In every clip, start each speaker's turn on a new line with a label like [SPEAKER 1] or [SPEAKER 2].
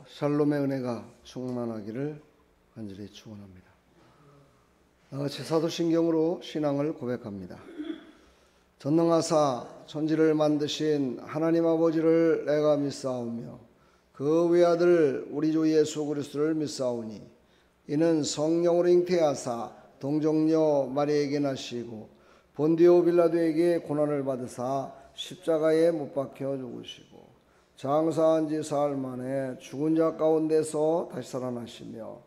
[SPEAKER 1] 샬롬의 은혜가 충만하기를 간절히 축원합니다. 나같이 사도신경으로 신앙을 고백합니다. 전능하사 천지를 만드신 하나님 아버지를 내가 믿사오며 그 외아들 우리 주 예수 그리스도를 믿사오니 이는 성령으로 잉태하사 동정녀 마리아에게 나시고 본디오 빌라도에게 고난을 받으사 십자가에 못 박혀 죽으시고 장사한 지 사흘 만에 죽은 자 가운데서 다시 살아나시며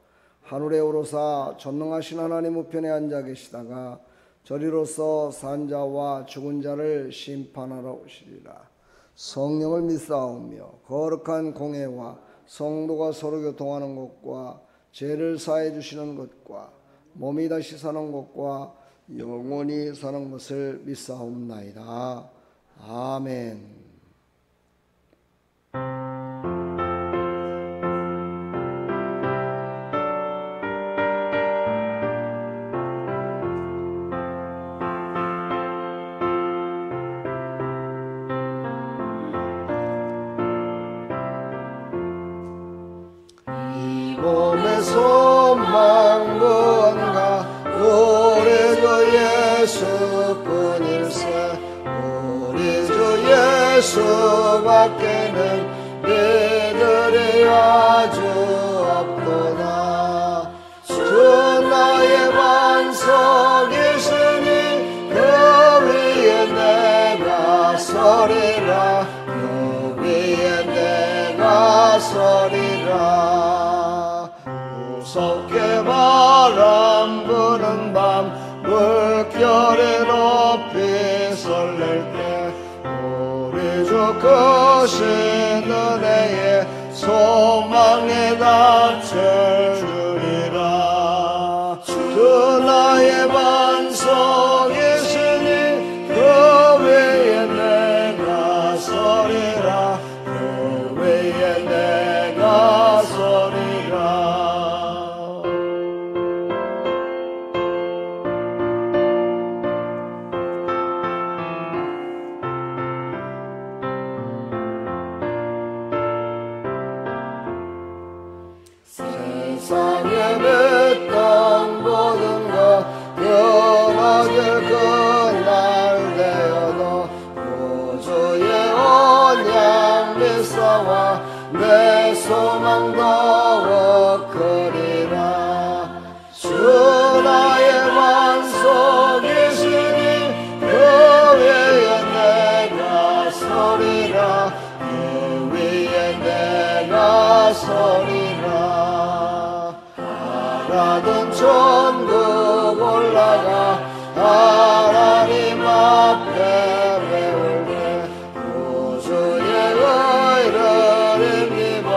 [SPEAKER 1] 하늘에 오르사 전능하신 하나님 우편에 앉아 계시다가 저리로서 산 자와 죽은 자를 심판하러 오시리라. 성령을 믿사오며 거룩한 공회와 성도가 서로 교통하는 것과 죄를 사해 주시는 것과 몸이 다시 사는 것과 영원히 사는 것을 믿사옵나이다. 아멘. 몸의 소망 무언가 우리 주 예수뿐일세. 우리 주 예수밖에는 믿으리 아주 없도다. 주 나의 반석이시니 그 위에 내가 서리라. 그 위에 내가 서리라. 무섭게 바람 부는 밤 물결에 높이 설렐 때 우리 주 크신 은혜에 소망에 닿을 주리라. 주 나의 반석이시니 그 위에 내가 서리라. 그 위에 내가 서리라. 세상에 냈던 모든 것 변하길 그날 되어도 구주의 언약 믿사와 내 소망 더욱 크리라. 주 나의 반석이시니 그 위에 내가 서리라. 그 위에 내가 서리라. 하나든 천국 올라가 하나님 앞에 배울 때 구주의 의를 힘입어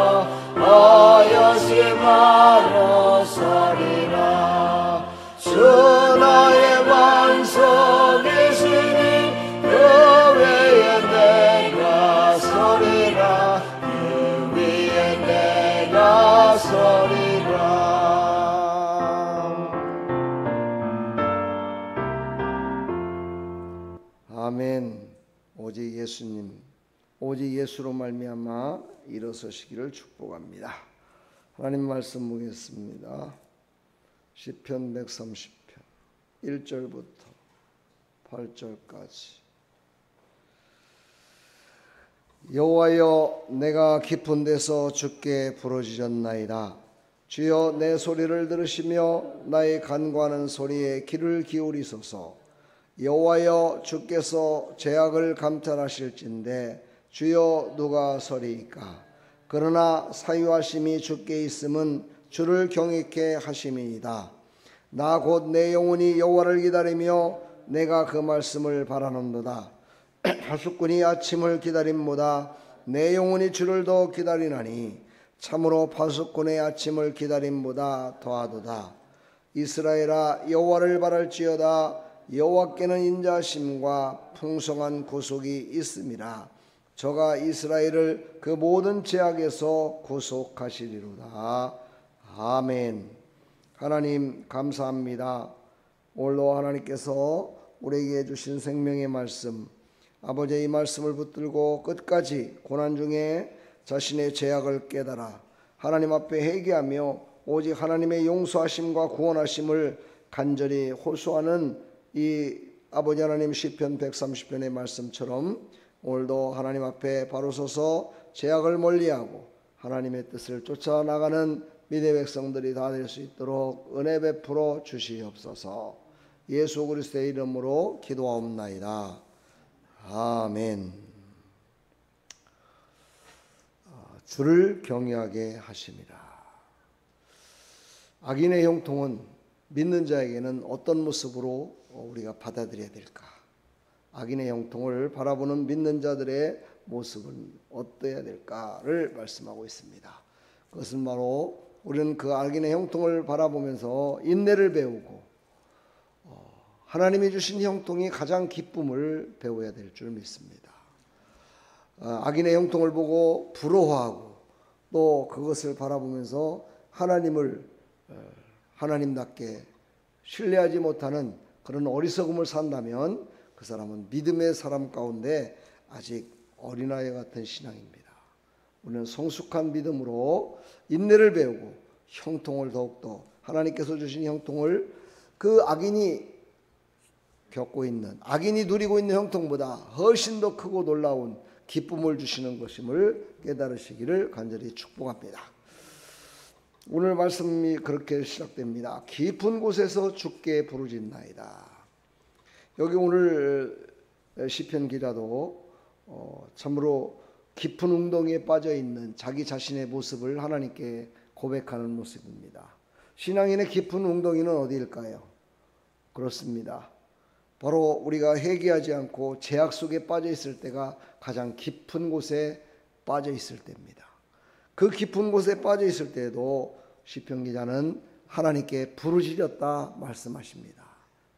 [SPEAKER 1] 어여심하러 서리라. 주 나의 반석이시니 그 위에 내가 서리라. 그 위에 내가 서리라. 아멘. 오직 예수님, 오직 예수로 말미암아 일어서시기를 축복합니다. 하나님 말씀 보겠습니다. 시편 130편 1절부터 8절까지. 여호와여, 내가 깊은 데서 주께 부르짖었나이다. 주여, 내 소리를 들으시며 나의 간구하는 소리에 귀를 기울이소서. 여호와여, 주께서 죄악을 감찰하실진대 주여 누가 서리이까. 그러나 사유하심이 주께 있음은 주를 경외케 하심이니이다. 나 곧 내 영혼이 여호와를 기다리며 내가 그 말씀을 바라는도다. 하숫꾼이 아침을 기다림보다 내 영혼이 주를 더 기다리나니 참으로 파숫꾼의 아침을 기다림보다 더하도다. 이스라엘아, 여호와를 바랄지어다. 여호와께는 인자심과 풍성한 구속이 있음이라. 저가 이스라엘을 그 모든 죄악에서 구속하시리로다. 아멘. 하나님 감사합니다. 오늘도 하나님께서 우리에게 주신 생명의 말씀, 아버지의 이 말씀을 붙들고 끝까지 고난 중에 자신의 죄악을 깨달아 하나님 앞에 회개하며 오직 하나님의 용서하심과 구원하심을 간절히 호소하는 이 아버지 하나님 시편 130편의 말씀처럼 오늘도 하나님 앞에 바로 서서 죄악을 멀리하고 하나님의 뜻을 쫓아나가는 믿음의 백성들이 다 될 수 있도록 은혜 베풀어 주시옵소서. 예수 그리스도의 이름으로 기도하옵나이다. 아멘. 주를 경외하게 하심이라. 악인의 형통은 믿는 자에게는 어떤 모습으로 우리가 받아들여야 될까? 악인의 형통을 바라보는 믿는 자들의 모습은 어떠해야 될까를 말씀하고 있습니다. 그것은 바로 우리는 그 악인의 형통을 바라보면서 인내를 배우고 하나님이 주신 형통이 가장 기쁨을 배워야 될 줄 믿습니다. 악인의 형통을 보고 부러워하고 또 그것을 바라보면서 하나님을 하나님답게 신뢰하지 못하는 그런 어리석음을 산다면 그 사람은 믿음의 사람 가운데 아직 어린아이 같은 신앙입니다. 우리는 성숙한 믿음으로 인내를 배우고 형통을 더욱더 하나님께서 주신 형통을 그 악인이 겪고 있는 악인이 누리고 있는 형통보다 훨씬 더 크고 놀라운 기쁨을 주시는 것임을 깨달으시기를 간절히 축복합니다. 오늘 말씀이 그렇게 시작됩니다. 깊은 곳에서 주께 부르짖나이다. 여기 오늘 시편 기자도 참으로 깊은 웅덩이에 빠져 있는 자기 자신의 모습을 하나님께 고백하는 모습입니다. 신앙인의 깊은 웅덩이는 어디일까요? 그렇습니다. 바로 우리가 회개하지 않고 죄악 속에 빠져 있을 때가 가장 깊은 곳에 빠져 있을 때입니다. 그 깊은 곳에 빠져 있을 때에도 시편 기자는 하나님께 부르짖었다 말씀하십니다.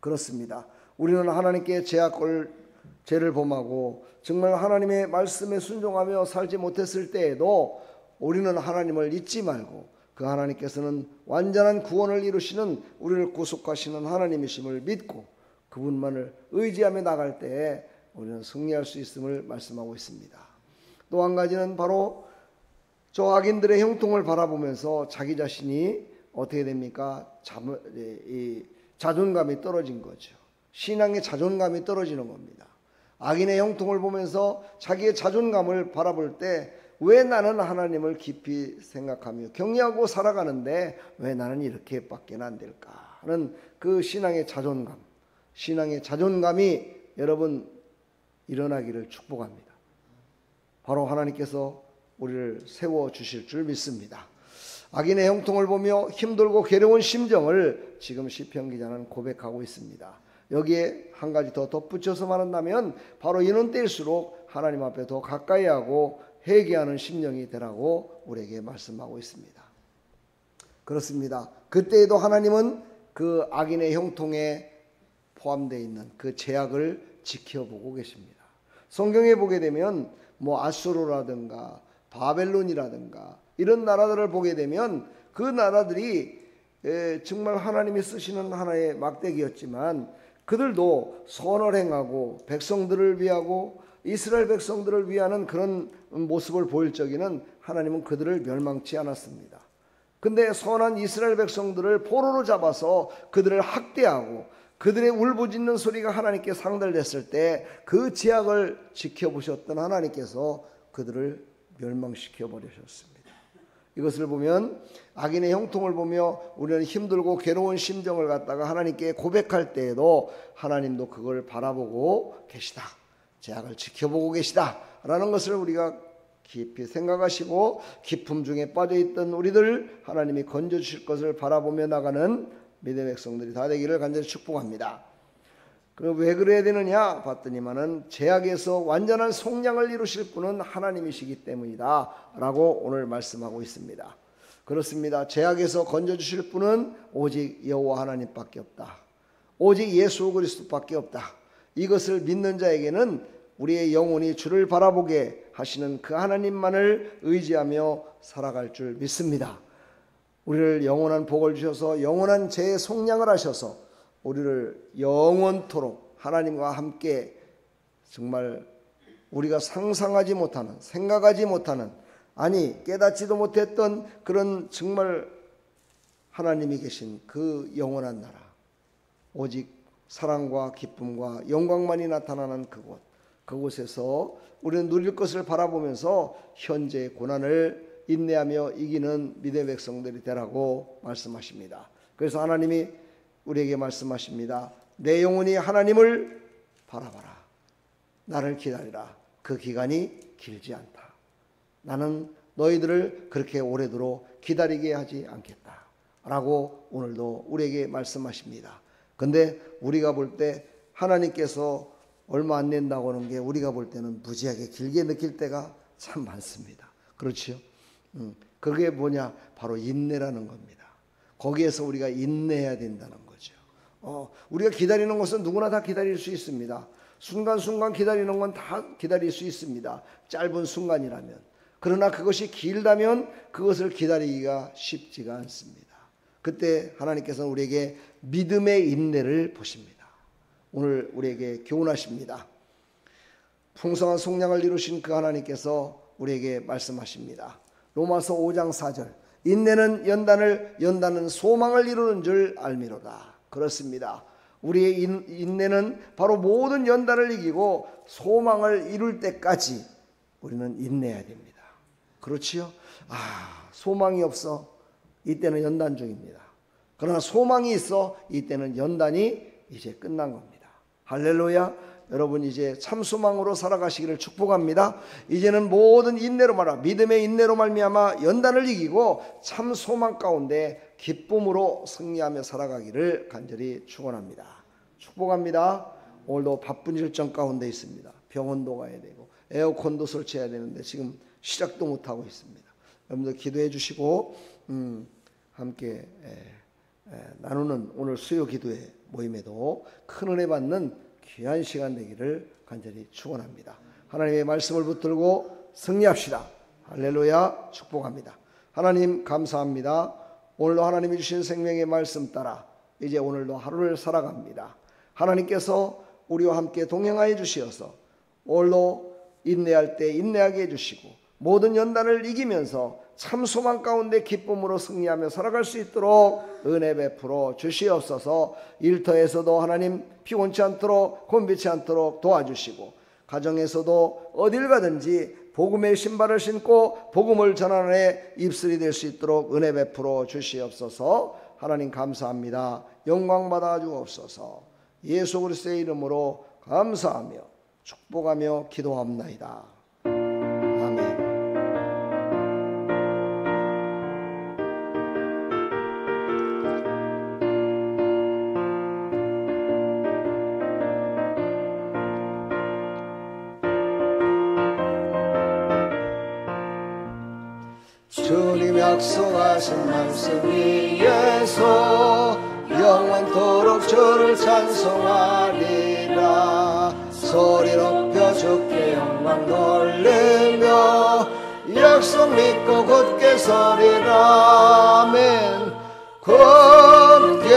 [SPEAKER 1] 그렇습니다. 우리는 하나님께 죄를 범하고 정말 하나님의 말씀에 순종하며 살지 못했을 때에도 우리는 하나님을 잊지 말고 그 하나님께서는 완전한 구원을 이루시는 우리를 구속하시는 하나님이심을 믿고 그분만을 의지하며 나갈 때에 우리는 승리할 수 있음을 말씀하고 있습니다. 또 한 가지는 바로 저 악인들의 형통을 바라보면서 자기 자신이 어떻게 됩니까? 자존감이 떨어진 거죠. 신앙의 자존감이 떨어지는 겁니다. 악인의 형통을 보면서 자기의 자존감을 바라볼 때 왜 나는 하나님을 깊이 생각하며 경외하고 살아가는데 왜 나는 이렇게밖에 안 될까 하는 그 신앙의 자존감이 여러분 일어나기를 축복합니다. 바로 하나님께서 우리를 세워주실 줄 믿습니다. 악인의 형통을 보며 힘들고 괴로운 심정을 지금 시편 기자는 고백하고 있습니다. 여기에 한 가지 더 덧붙여서 말한다면 바로 이런 때일수록 하나님 앞에 더 가까이 하고 회개하는 심령이 되라고 우리에게 말씀하고 있습니다. 그렇습니다. 그때에도 하나님은 그 악인의 형통에 포함되어 있는 그 죄악을 지켜보고 계십니다. 성경에 보게 되면 아수르라든가 바벨론이라든가 이런 나라들을 보게 되면 그 나라들이 정말 하나님이 쓰시는 하나의 막대기였지만 그들도 선을 행하고 백성들을 위하고 이스라엘 백성들을 위하는 그런 모습을 보일 적에는 하나님은 그들을 멸망치 않았습니다. 근데 선한 이스라엘 백성들을 포로로 잡아서 그들을 학대하고 그들의 울부짖는 소리가 하나님께 상달됐을 때 그 죄악을 지켜보셨던 하나님께서 그들을 멸망시켜 버리셨습니다. 이것을 보면 악인의 형통을 보며 우리는 힘들고 괴로운 심정을 갖다가 하나님께 고백할 때에도 하나님도 그걸 바라보고 계시다. 죄악을 지켜보고 계시다 라는 것을 우리가 깊이 생각하시고 기쁨 중에 빠져있던 우리들 하나님이 건져주실 것을 바라보며 나가는 믿음의 백성들이 다 되기를 간절히 축복합니다. 그럼 왜 그래야 되느냐 봤더니만은 죄악에서 완전한 속량을 이루실 분은 하나님이시기 때문이다 라고 오늘 말씀하고 있습니다. 그렇습니다. 죄악에서 건져주실 분은 오직 여호와 하나님밖에 없다. 오직 예수 그리스도밖에 없다. 이것을 믿는 자에게는 우리의 영혼이 주를 바라보게 하시는 그 하나님만을 의지하며 살아갈 줄 믿습니다. 우리를 영원한 복을 주셔서 영원한 죄의 속량을 하셔서 우리를 영원토록 하나님과 함께 정말 우리가 상상하지 못하는 생각하지 못하는 아니 깨닫지도 못했던 그런 정말 하나님이 계신 그 영원한 나라, 오직 사랑과 기쁨과 영광만이 나타나는 그곳에서 우리는 누릴 것을 바라보면서 현재의 고난을 인내하며 이기는 믿음의 백성들이 되라고 말씀하십니다. 그래서 하나님이 우리에게 말씀하십니다. 내 영혼이 하나님을 바라봐라. 나를 기다리라. 그 기간이 길지 않다. 나는 너희들을 그렇게 오래도록 기다리게 하지 않겠다 라고 오늘도 우리에게 말씀하십니다. 근데 우리가 볼 때 하나님께서 얼마 안 낸다고 하는 게 우리가 볼 때는 무지하게 길게 느낄 때가 참 많습니다. 그렇지요? 그게 뭐냐? 바로 인내라는 겁니다. 거기에서 우리가 인내해야 된다는 거죠. 우리가 기다리는 것은 누구나 다 기다릴 수 있습니다. 순간순간 기다리는 건 다 기다릴 수 있습니다. 짧은 순간이라면. 그러나 그것이 길다면 그것을 기다리기가 쉽지가 않습니다. 그때 하나님께서는 우리에게 믿음의 인내를 보십니다. 오늘 우리에게 교훈하십니다. 풍성한 속량을 이루신 그 하나님께서 우리에게 말씀하십니다. 로마서 5장 4절 인내는 연단은 소망을 이루는 줄 알미로다. 그렇습니다. 우리의 인내는 바로 모든 연단을 이기고 소망을 이룰 때까지 우리는 인내해야 됩니다. 그렇지요? 소망이 없어. 이때는 연단 중입니다. 그러나 소망이 있어. 이때는 연단이 이제 끝난 겁니다. 할렐루야. 여러분 이제 참 소망으로 살아가시기를 축복합니다. 이제는 모든 인내로 말하 믿음의 인내로 말미암아 연단을 이기고 참 소망 가운데 기쁨으로 승리하며 살아가기를 간절히 축원합니다. 축복합니다. 오늘도 바쁜 일정 가운데 있습니다. 병원도 가야 되고 에어컨도 설치해야 되는데 지금 시작도 못하고 있습니다. 여러분들 기도해 주시고 함께 나누는 오늘 수요 기도회 모임에도 큰 은혜 받는 귀한 시간 되기를 간절히 축원합니다. 하나님의 말씀을 붙들고 승리합시다. 할렐루야. 축복합니다. 하나님 감사합니다. 오늘도 하나님이 주신 생명의 말씀 따라 이제 오늘도 하루를 살아갑니다. 하나님께서 우리와 함께 동행하여 주시어서 오늘도 인내할 때 인내하게 해주시고 모든 연단을 이기면서 참 소망 가운데 기쁨으로 승리하며 살아갈 수 있도록 은혜 베풀어 주시옵소서. 일터에서도 하나님 피곤치 않도록 곤비치 않도록 도와주시고 가정에서도 어딜 가든지 복음의 신발을 신고 복음을 전하는 입술이 될 수 있도록 은혜 베풀어 주시옵소서. 하나님 감사합니다. 영광 받아 주옵소서. 예수 그리스도의 이름으로 감사하며 축복하며 기도합나이다. 아멘. 주님 약속하신 말씀 위에서 영원토록 주를 찬송하리라. 소리 높여 주께 영광 돌리며 약속 믿고 굳게 서리라. 아멘. 굳게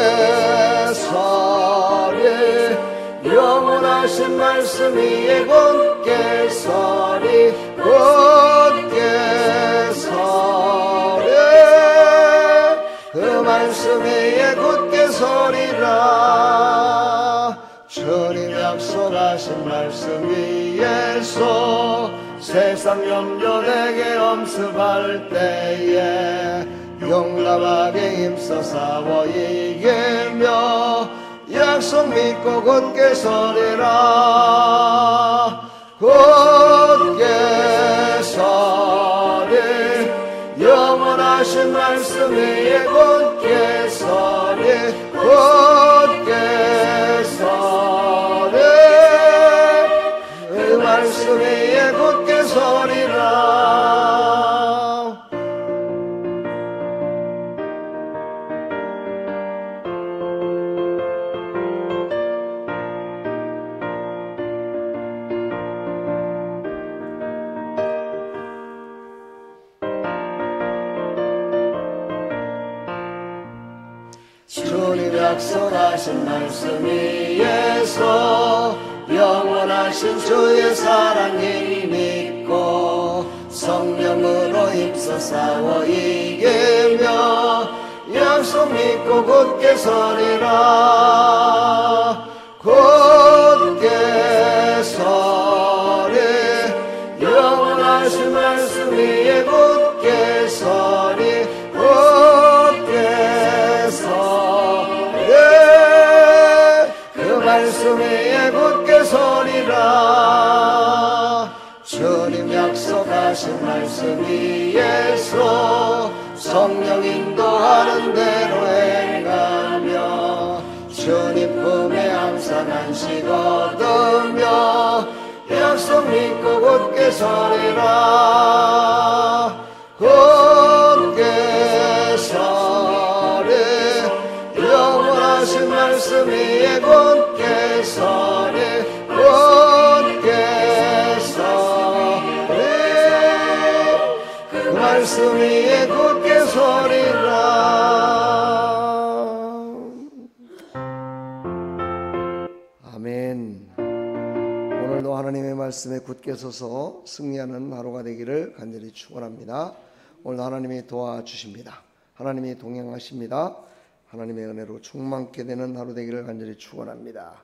[SPEAKER 1] 서리 영원하신 말씀 위에 굳게 서리 굳게 서리 그 말씀 위에 굳게 서리라. 주님 약속하신 말씀 위에서 세상 염려 내게 엄습할 때에 용감하게 힘써 싸워 이기며 약속 믿고 굳게 서리라. 굳게 서리 영원하신 말씀 위에 굳게 서리 굳게 서리 그 말씀 위에 굳게 서리라. 주님 약속하신 말씀 위에서 영원하신 주의 사랑이 믿고 성령으로 힘써 싸워 이기며 약속 믿고 굳게 서리라. 굳게 서리 영원하신 말씀 위에 굳게 서리. 굳게 서리 그 말씀 위에 굳게 서리라. 주님 약속하신 말씀 위에서 성령 인도하는 대로 행하며 주님 품에 항상 안식 얻으며 약속 믿고 굳게 서리라. 굳게 서리 영원하신 말씀 위에 굳게 서리. 굳게 서리 그 말씀 위에 굳게 서리라. 아멘. 오늘도 하나님의 말씀에 굳게 서서 승리하는 하루가 되기를 간절히 축원합니다. 오늘 하나님이 도와주십니다. 하나님이 동행하십니다. 하나님의 은혜로 충만케 되는 하루 되기를 간절히 축원합니다.